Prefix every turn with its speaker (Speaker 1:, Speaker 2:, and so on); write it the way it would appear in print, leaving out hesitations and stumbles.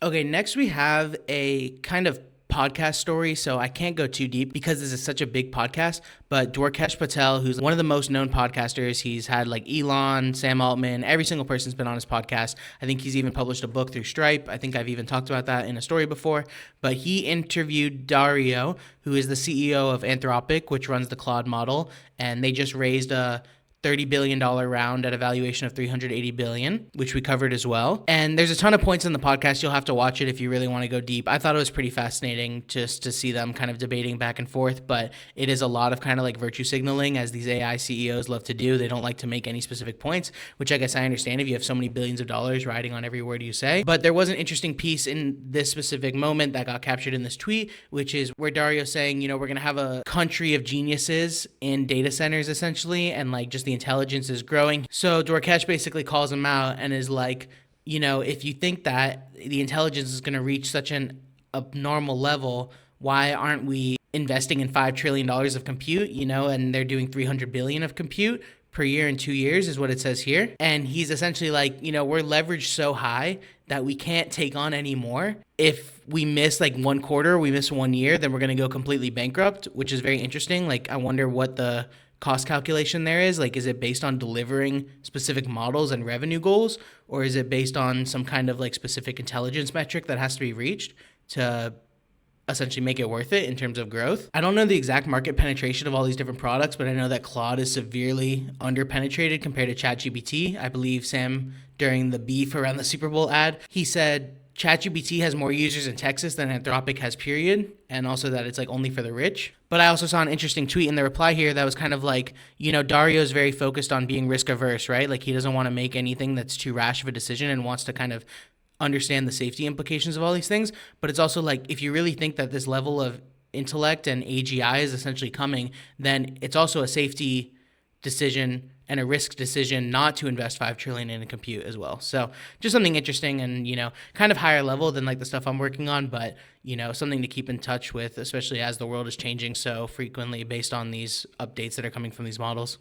Speaker 1: Okay, next we have a kind of podcast story, so I can't go too deep because this is such a big podcast. But Dwarkesh Patel, who's one of the most known podcasters, he's had like Elon, Sam Altman, every single person's been on his podcast. I think he's even published a book through Stripe. I think I've even talked about that in a story before. But he interviewed Dario, who is the CEO of Anthropic, which runs the Claude model, and they just raised a $30 billion round at a valuation of $380 billion, which we covered as well. And there's a ton of points in the podcast. You'll have to watch it if you really want to go deep. I thought it was pretty fascinating just to see them kind of debating back and forth, but it is a lot of kind of like virtue signaling, as these AI CEOs love to do. They don't like to make any specific points, which I guess I understand if you have so many billions of dollars riding on every word you say. But there was an interesting piece in this specific moment that got captured in this tweet, which is where Dario's saying, we're going to have a country of geniuses in data centers essentially, and like just the intelligence is growing. So Dwarkesh basically calls him out and is like, if you think that the intelligence is going to reach such an abnormal level, why aren't we investing in $5 trillion of compute, and they're doing 300 billion of compute per year in 2 years is what it says here. And he's essentially like, we're leveraged so high that we can't take on any more. If we miss like one quarter, we miss 1 year, then we're going to go completely bankrupt, which is very interesting. Like, I wonder what the cost calculation there is. Like, is it based on delivering specific models and revenue goals, or is it based on some kind of like specific intelligence metric that has to be reached to essentially make it worth it in terms of growth? I don't know the exact market penetration of all these different products, but I know that Claude is severely underpenetrated compared to ChatGPT. I believe Sam, during the beef around the Super Bowl ad, he said ChatGPT has more users in Texas than Anthropic has, period, and also that it's like only for the rich. But I also saw an interesting tweet in the reply here that was kind of like, Dario is very focused on being risk averse, right? Like, he doesn't want to make anything that's too rash of a decision and wants to kind of understand the safety implications of all these things. But it's also like, if you really think that this level of intellect and AGI is essentially coming, then it's also a safety decision and a risk decision not to invest 5 trillion in a compute as well. So just something interesting and, kind of higher level than like the stuff I'm working on, but, something to keep in touch with, especially as the world is changing so frequently based on these updates that are coming from these models.